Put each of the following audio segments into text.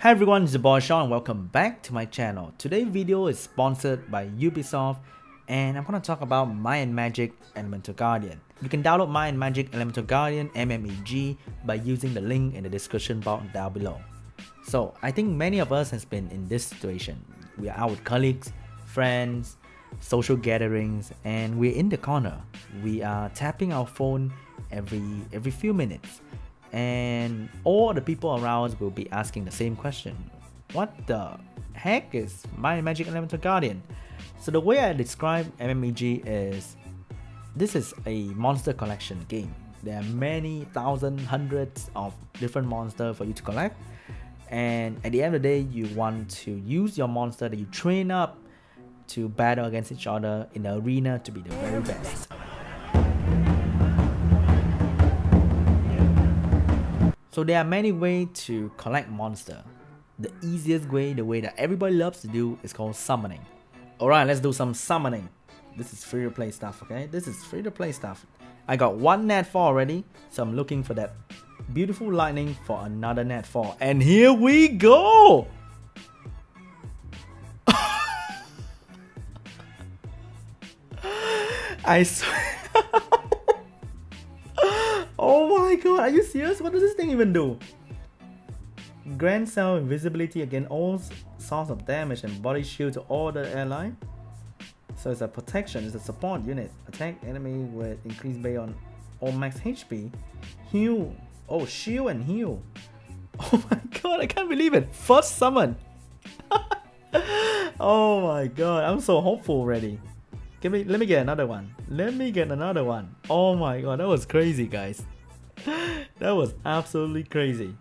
Hi everyone, it's your boy Sean and welcome back to my channel. Today's video is sponsored by Ubisoft and I'm going to talk about MMEG Elemental Guardian. You can download MMEG Elemental Guardian MMEG by using the link in the description box down below. So I think many of us has been in this situation. We are out with colleagues, friends, social gatherings, and we're in the corner. We are tapping our phone every few minutes. And all the people around us will be asking the same question. What the heck is MMEG Elemental Guardian? So the way I describe MMEG is, this is a monster collection game. There are many thousands, hundreds of different monsters for you to collect. And at the end of the day, you want to use your monster that you train up to battle against each other in the arena to be the very best. So there are many ways to collect monster. The easiest way, the way that everybody loves to do, is called summoning. Alright, let's do some summoning. This is free to play stuff, okay? This is free to play stuff. I got one net 4 already, so I'm looking for that beautiful lightning for another net 4. And here we go! I swear. Oh my god, are you serious? What does this thing even do? Grant self invisibility against all sorts of damage and body shield to all the ally. So it's a protection, it's a support unit. Attack enemy with increased based on all max HP. Heal. Oh, shield and heal. Oh my god, I can't believe it. First summon. Oh my god, I'm so hopeful already. Let me get another one. Let me get another one. Oh my god, that was crazy, guys. That was absolutely crazy.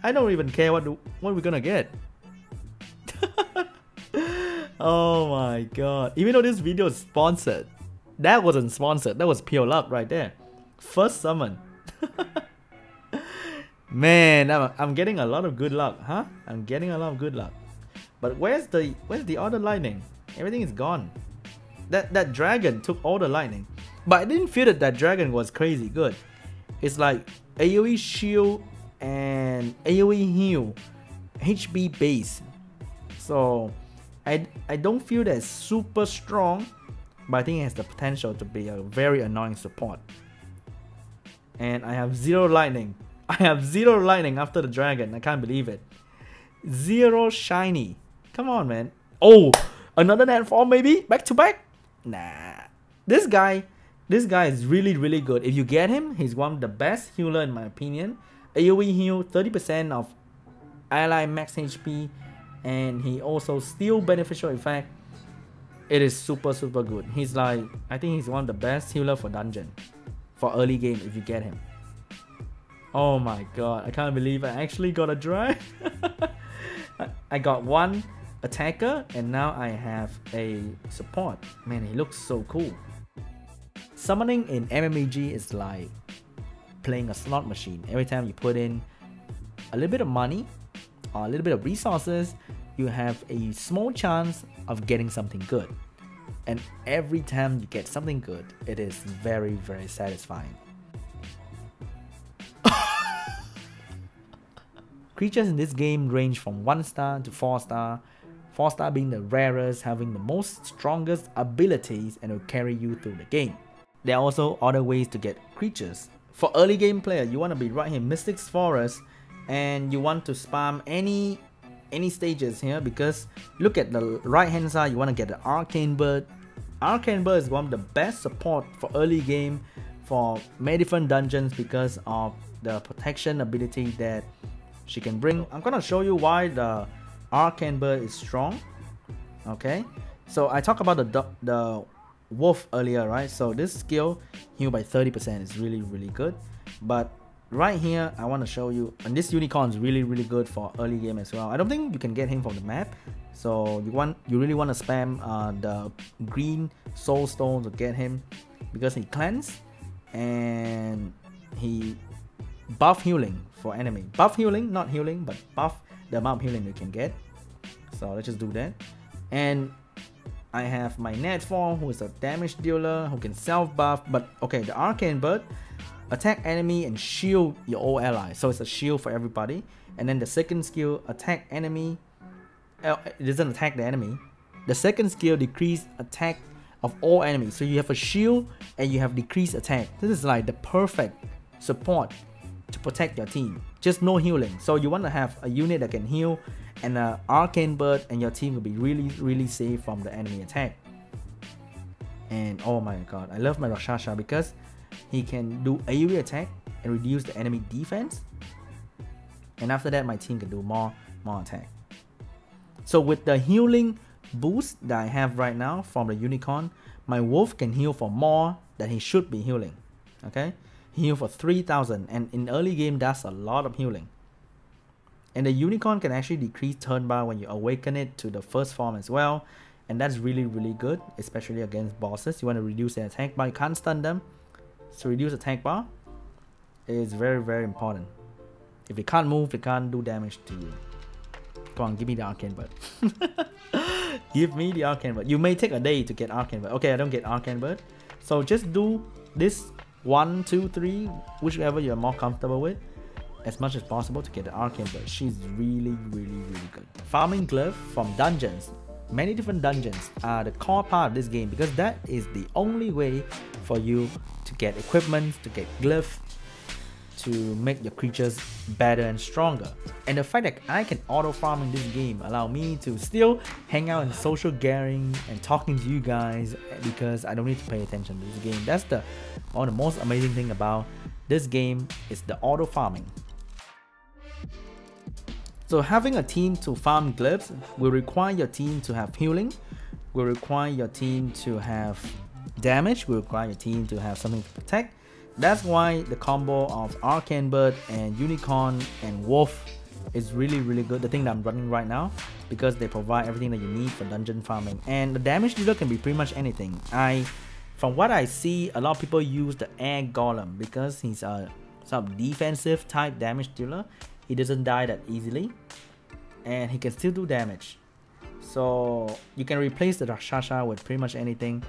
I don't even care what we're gonna get. Oh my god. Even though this video is sponsored, that wasn't sponsored. That was pure luck right there. First summon. Man, I'm getting a lot of good luck, huh? I'm getting a lot of good luck. But where's the other lightning? Everything is gone. That dragon took all the lightning, but I didn't feel that dragon was crazy good. It's like AoE shield and AoE heal, HP base. So I don't feel that it's super strong, but I think it has the potential to be a very annoying support. And I have 0 lightning. I have 0 lightning after the dragon. I can't believe it. 0 shiny. Come on, man. Oh, another net 4 maybe? Back to back? Nah. This guy is really good. If you get him, he's one of the best healer in my opinion. AoE heal, 30% of ally max HP, and he also steal beneficial effect. It is super good. He's like, I think he's one of the best healer for dungeon, for early game if you get him. Oh my god, I can't believe I actually got a drive. I got one attacker and now I have a support. Man, he looks so cool. Summoning in MMEG is like playing a slot machine. Every time you put in a little bit of money or a little bit of resources, you have a small chance of getting something good. And every time you get something good, it is very satisfying. Creatures in this game range from 1 star to 4 star. 4 star being the rarest, having the most strongest abilities and will carry you through the game. There are also other ways to get creatures. For early game player, you want to be right here in Mystic's Forest and you want to spam any stages here, because look at the right hand side, you want to get the Arcane Bird. Arcane Bird is one of the best support for early game for many different dungeons because of the protection ability that she can bring. I'm gonna show you why the Arcane Bird is strong. Okay, so I talked about the wolf earlier, right? So this skill, heal by 30%, is really good. But right here, I want to show you, and this unicorn is really good for early game as well. I don't think you can get him from the map, so you really want to spam the green soul stone to get him, because he cleanse and he buff healing for enemy. Buff healing, not healing, but buff the amount of healing you can get. So let's just do that. And I have my net 4, who is a damage dealer who can self buff. But okay, the Arcane Bird, attack enemy and shield your all allies. So it's a shield for everybody. And then the second skill, attack enemy. It doesn't attack the enemy. The second skill, decrease attack of all enemies. So you have a shield and you have decreased attack. This is like the perfect support to protect your team. Just no healing. So you want to have a unit that can heal and an arcane bird, and your team will be really safe from the enemy attack. And oh my god, I love my Rakshasa because he can do AoE attack and reduce the enemy defense. And after that, my team can do more attack. So with the healing boost that I have right now from the unicorn, my wolf can heal for more than he should be healing. Okay, heal for 3000, and in early game that's a lot of healing. And the unicorn can actually decrease turn bar when you awaken it to the first form as well, and that's really good, especially against bosses. You want to reduce their attack bar. You can't stun them, so reduce attack bar is very important. If they can't move, they can't do damage to you. Come on, give me the arcane bird. Give me the arcane bird. You may take a day to get arcane bird. Okay, I don't get arcane bird, so just do this 1, 2, 3, whichever you're more comfortable with, as much as possible to get the arcane bird. She's really good. Farming glyph from dungeons, many different dungeons, are the core part of this game, because that is the only way for you to get equipment, to get glyph, to make your creatures better and stronger. And the fact that I can auto farm in this game allow me to still hang out in social gathering and talking to you guys, because I don't need to pay attention to this game. That's one of the most amazing thing about this game, is the auto farming. So having a team to farm glyphs will require your team to have healing, will require your team to have damage, will require your team to have something to protect. That's why the combo of Arcane Bird and Unicorn and Wolf is really good, the thing that I'm running right now, because they provide everything that you need for dungeon farming. And the damage dealer can be pretty much anything. From what I see, a lot of people use the Air Golem because he's a some defensive type damage dealer. He doesn't die that easily, and he can still do damage. So you can replace the Rakshasa with pretty much anything,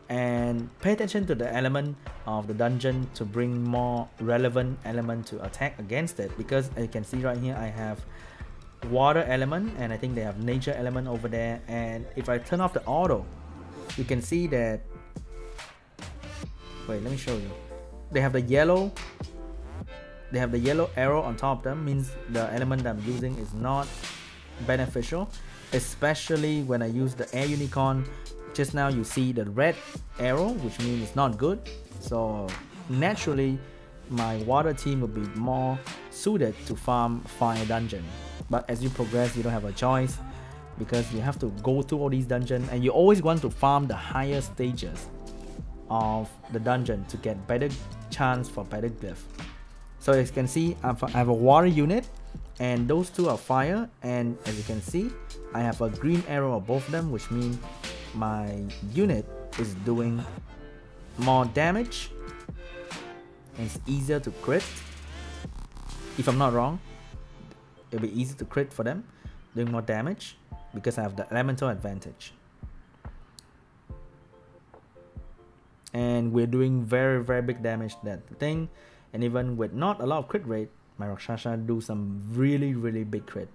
and pay attention to the element of the dungeon to bring more relevant element to attack against it, because as you can see right here, I have water element and I think they have nature element over there. And if I turn off the auto, you can see that, wait, let me show you, they have the yellow arrow on top of them, means the element that I'm using is not beneficial, especially when I use the Air Unicorn. Just now you see the red arrow, which means it's not good. So naturally my water team will be more suited to farm fire dungeon. But as you progress, you don't have a choice, because you have to go through all these dungeons, and you always want to farm the higher stages of the dungeon to get better chance for better glyph. So as you can see, I have a water unit, and those two are fire, and as you can see, I have a green arrow of both of them, which means my unit is doing more damage and it's easier to crit. If I'm not wrong, it'll be easy to crit for them, doing more damage, because I have the elemental advantage. And we're doing very big damage to that thing, and even with not a lot of crit rate, my Rakshasa do some really big crit.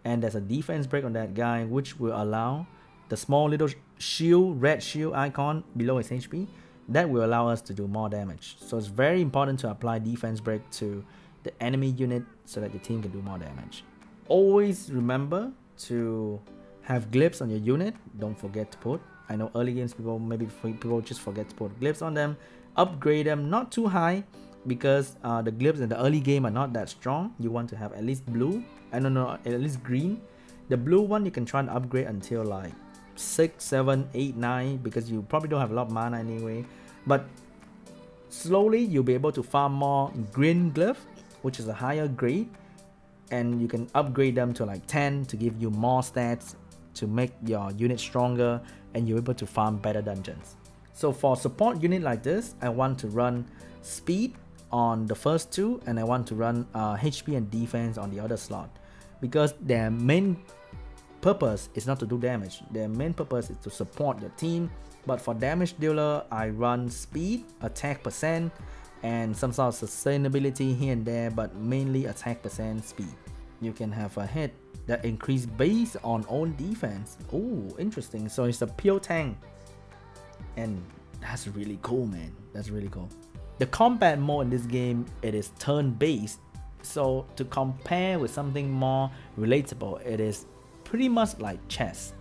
And there's a defense break on that guy, which will allow the small little shield, red shield icon below his HP, that will allow us to do more damage. So it's very important to apply defense break to the enemy unit so that your team can do more damage. Always remember to have glyphs on your unit. Don't forget to put, I know early games people just forget to put glyphs on them. Upgrade them, not too high, because the glyphs in the early game are not that strong. You want to have at least blue, at least green. The blue one you can try and upgrade until like 6, 7, 8, 9, because you probably don't have a lot of mana anyway. But slowly you'll be able to farm more green glyph, which is a higher grade, and you can upgrade them to like 10 to give you more stats to make your unit stronger, and you're able to farm better dungeons. So for support unit like this, I want to run speed on the first two, and I want to run HP and defense on the other slot, because their main purpose is not to do damage. Their main purpose is to support your team. But for damage dealer, I run speed, attack percent, and some sort of sustainability here and there, but mainly attack percent speed. You can have a hit that increase based on own defense. Oh, interesting. So it's a pure tank, and that's really cool, man. That's really cool. The combat mode in this game, it is turn-based. So to compare with something more relatable, it is pretty much like chess.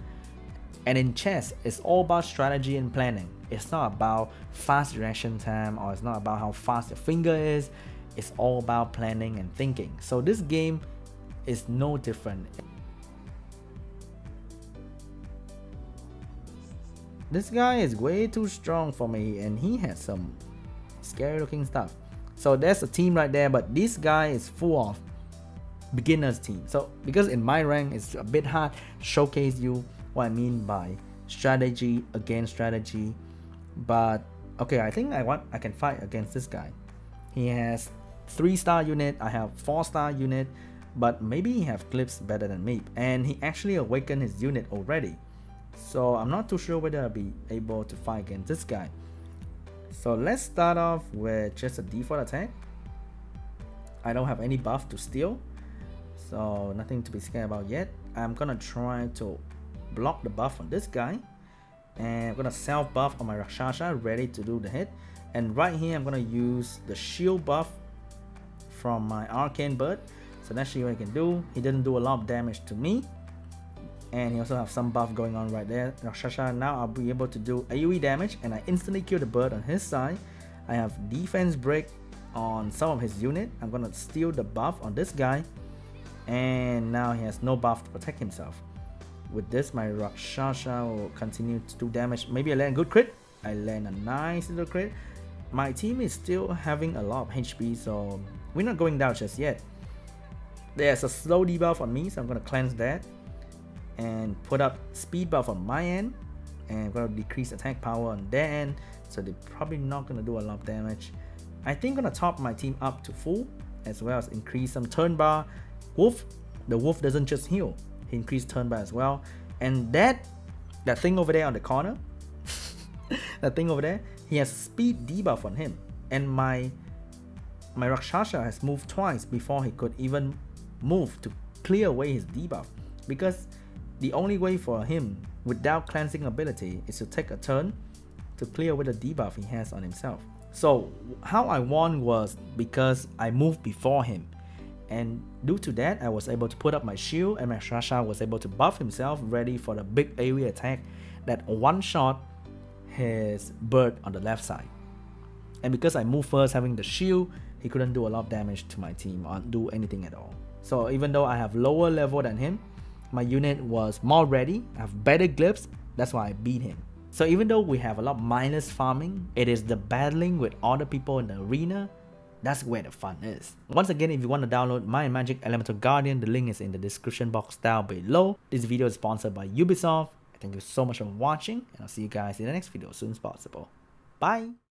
And in chess, it's all about strategy and planning. It's not about fast reaction time, or it's not about how fast your finger is. It's all about planning and thinking. So this game is no different. This guy is way too strong for me, and he has some scary looking stuff. So there's a team right there, but this guy is full of beginners team. So because in my rank it's a bit hard to showcase you what I mean by strategy against strategy, but okay, I think I can fight against this guy. He has 3-star unit, I have 4-star unit, but maybe he have glyphs better than me, and he actually awakened his unit already. So I'm not too sure whether I'll be able to fight against this guy. So let's start off with just a default attack. I don't have any buff to steal, so nothing to be scared about yet. I'm gonna try to block the buff on this guy, and I'm gonna self buff on my Rakshasa, ready to do the hit. And right here I'm gonna use the shield buff from my arcane bird. So let's see what he can do. He didn't do a lot of damage to me, and he also have some buff going on right there. Rakshasa, now I'll be able to do AoE damage, and I instantly kill the bird on his side. I have defense break on some of his unit. I'm gonna steal the buff on this guy, and now he has no buff to protect himself. With this, my Rakshasa will continue to do damage. Maybe I land a good crit. I land a nice little crit. My team is still having a lot of HP, so we're not going down just yet. There's a slow debuff on me, so I'm gonna cleanse that and put up speed buff on my end, and I'm gonna decrease attack power on their end, so they're probably not gonna do a lot of damage. I think I'm gonna top my team up to full, as well as increase some turn bar. Wolf, the wolf doesn't just heal, he increased turn bar as well. And that thing over there on the corner, that thing over there, he has speed debuff on him, and my Rakshasa has moved twice before he could even move to clear away his debuff, because the only way for him without cleansing ability is to take a turn to clear away the debuff he has on himself. So how I won was because I moved before him, and due to that I was able to put up my shield, and my Rakshasa was able to buff himself, ready for the big AoE attack that one shot his bird on the left side. And because I moved first, having the shield, he couldn't do a lot of damage to my team or do anything at all. So even though I have lower level than him, my unit was more ready, I have better glyphs, that's why I beat him. So even though we have a lot of mindless farming, it is the battling with other people in the arena, that's where the fun is. Once again, if you want to download my Magic Elemental Guardian, the link is in the description box down below. This video is sponsored by Ubisoft. Thank you so much for watching, and I'll see you guys in the next video as soon as possible. Bye!